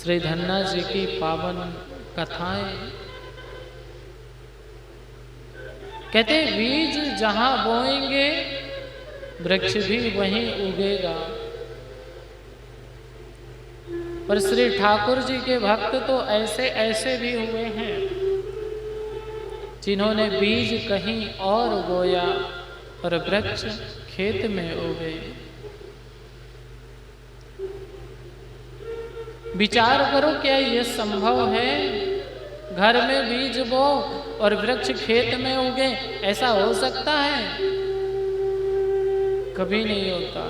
श्री धन्ना जी की पावन कथाएं। कहते बीज जहां बोएंगे वृक्ष भी वहीं उगेगा। पर श्री ठाकुर जी के भक्त तो ऐसे ऐसे भी हुए हैं जिन्होंने बीज कहीं और बोया और वृक्ष खेत में उगे। विचार करो, क्या ये संभव है? घर में बीज बो और वृक्ष खेत में उगे, ऐसा हो सकता है? कभी नहीं होता।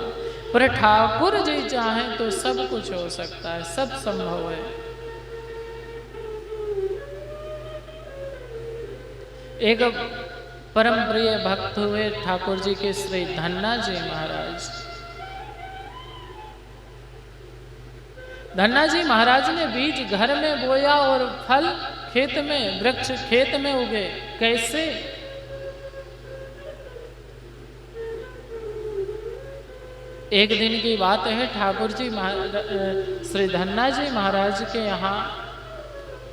पर ठाकुर जी चाहें तो सब कुछ हो सकता है, सब संभव है। एक परम प्रिय भक्त हुए ठाकुर जी के श्री धन्ना जी महाराज। धन्ना जी महाराज ने बीज घर में बोया और फल खेत में, वृक्ष खेत में उगे। कैसे? एक दिन की बात है, ठाकुर जी श्री धन्ना जी महाराज के यहाँ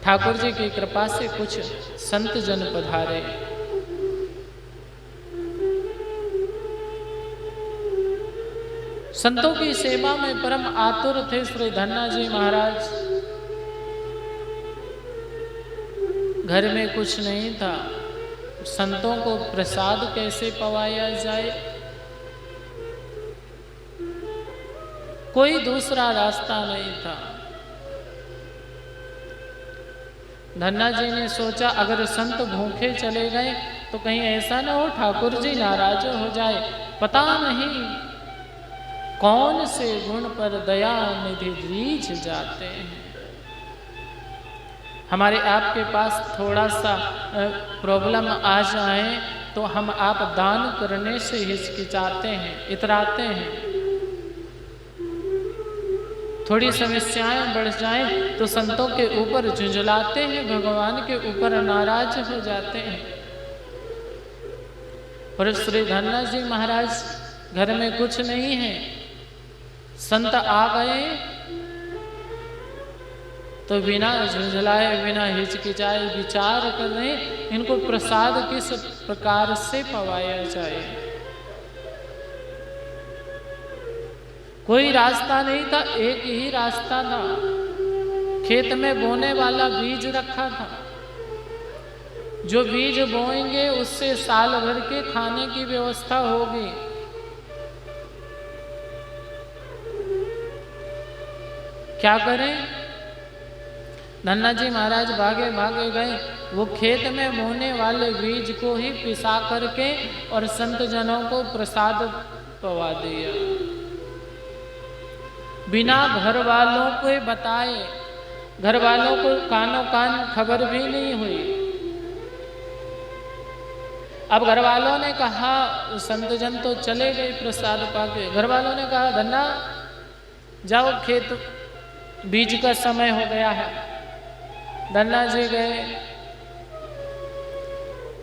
ठाकुर जी की कृपा से कुछ संत जन पधारे। संतों की सेवा में परम आतुर थे श्री धन्ना जी महाराज। घर में कुछ नहीं था, संतों को प्रसाद कैसे पवाया जाए, कोई दूसरा रास्ता नहीं था। धन्ना जी ने सोचा अगर संत भूखे चले गए तो कहीं ऐसा ना हो ठाकुर जी नाराज हो जाए। पता नहीं कौन से गुण पर दया निधि रीझ जाते हैं। हमारे आपके पास थोड़ा सा प्रॉब्लम आ जाए तो हम आप दान करने से हिचकिचाते हैं, इतराते हैं। थोड़ी समस्याएं बढ़ जाएं तो संतों के ऊपर झुंझलाते हैं, भगवान के ऊपर नाराज हो जाते हैं। पर श्री धन्ना जी महाराज घर में कुछ नहीं है, संत आ गए तो बिना झुंझलाए बिना हिचकिचाए विचार कर रहे इनको प्रसाद किस प्रकार से पवाया जाए। कोई रास्ता नहीं था, एक ही रास्ता था। खेत में बोने वाला बीज रखा था। जो बीज बोएंगे उससे साल भर के खाने की व्यवस्था होगी। क्या करें? धन्ना जी महाराज भागे भागे गए, वो खेत में बोने वाले बीज को ही पिसा करके और संत जनों को प्रसाद पवा दिया। बिना घर वालों को बताए, घर वालों को कानों कान खबर भी नहीं हुई। अब घर वालों ने कहा, संत जन तो चले गए प्रसाद पाके। घर वालों ने कहा धन्ना जाओ, खेत बीज का समय हो गया है। धन्ना जी गए,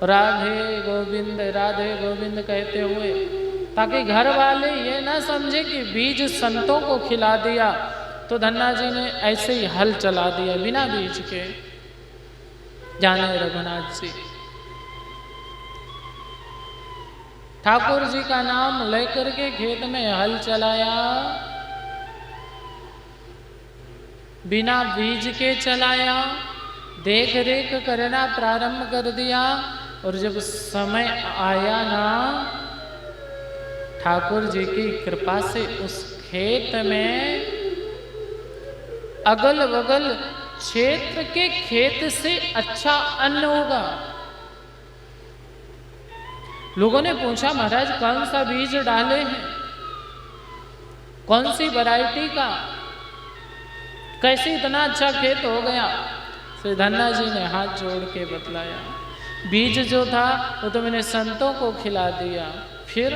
राधे गोविंद कहते हुए, ताकि घर वाले ये ना समझे कि बीज संतों को खिला दिया। तो धन्ना जी ने ऐसे ही हल चला दिया बिना बीज के। जाने रघुनाथ जी ठाकुर जी का नाम लेकर के खेत में हल चलाया, बिना बीज के चलाया, देख रेख करना प्रारंभ कर दिया। और जब समय आया ना, ठाकुर जी की कृपा से उस खेत में अगल बगल क्षेत्र के खेत से अच्छा अन्न होगा। लोगों ने पूछा महाराज कौन सा बीज डाले हैं, कौन सी वैरायटी का, कैसे इतना अच्छा खेत हो गया? श्री धन्ना जी ने हाथ जोड़ के बतलाया, बीज जो था वो तो मैंने संतों को खिला दिया, फिर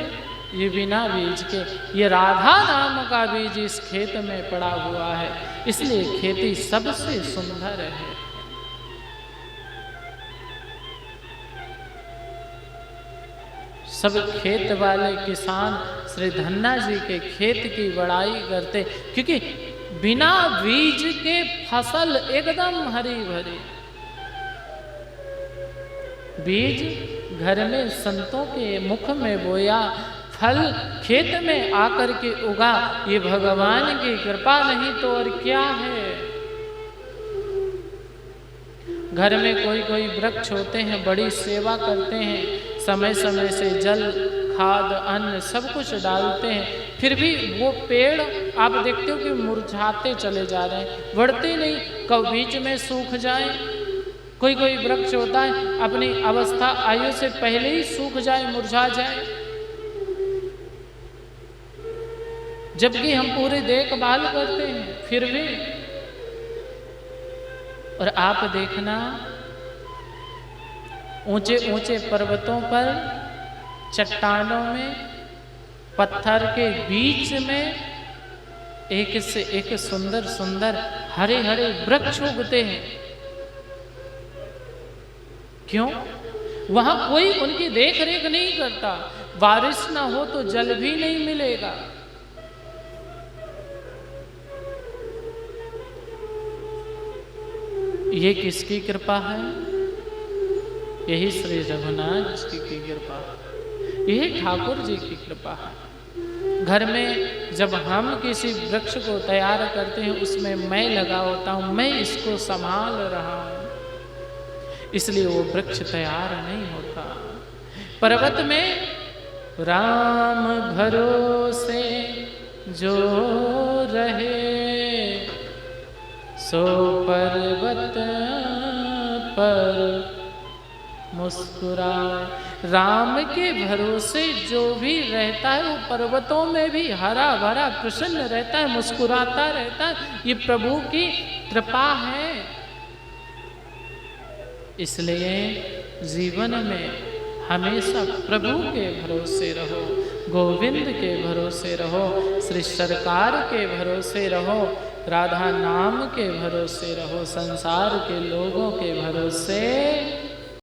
ये बिना बीज के, ये राधा नाम का बीज इस खेत में पड़ा हुआ है, इसलिए खेती सबसे सुंदर है। सब खेत वाले किसान श्री धन्ना जी के खेत की बड़ाई करते, क्योंकि बिना बीज के फसल एकदम हरी भरी। बीज घर में संतों के मुख में बोया, फल खेत में आकर के उगा, ये भगवान की कृपा नहीं तो और क्या है। घर में कोई कोई वृक्ष होते हैं, बड़ी सेवा करते हैं, समय समय से जल खाद अन्न सब कुछ डालते हैं, फिर भी वो पेड़ आप देखते हो कि मुरझाते चले जा रहे हैं, बढ़ते नहीं, कब बीच में सूख जाए। कोई कोई वृक्ष होता है अपनी अवस्था आयु से पहले ही सूख जाए, मुरझा जाए, जबकि हम पूरी देखभाल करते हैं फिर भी। और आप देखना ऊंचे ऊंचे पर्वतों पर, चट्टानों में, पत्थर के बीच में एक से एक सुंदर सुंदर हरे हरे वृक्ष उगते हैं। क्यों? वहां कोई उनकी देख रेख नहीं करता, बारिश ना हो तो जल भी नहीं मिलेगा। ये किसकी कृपा है? यही श्री रघुनाथ जी की कृपा है, यही ठाकुर जी की कृपा है। घर में जब हम किसी वृक्ष को तैयार करते हैं, उसमें मैं लगा होता हूं, मैं इसको संभाल रहा हूं, इसलिए वो वृक्ष तैयार नहीं होता। पर्वत में राम भरोसे जो रहे, सो पर्वत पर मुस्कुराए। राम के भरोसे जो भी रहता है वो पर्वतों में भी हरा भरा प्रसन्न रहता है, मुस्कुराता रहता है। ये प्रभु की कृपा है। इसलिए जीवन में हमेशा प्रभु के भरोसे रहो, गोविंद के भरोसे रहो, श्री सरकार के भरोसे रहो, राधा नाम के भरोसे रहो, संसार के लोगों के भरोसे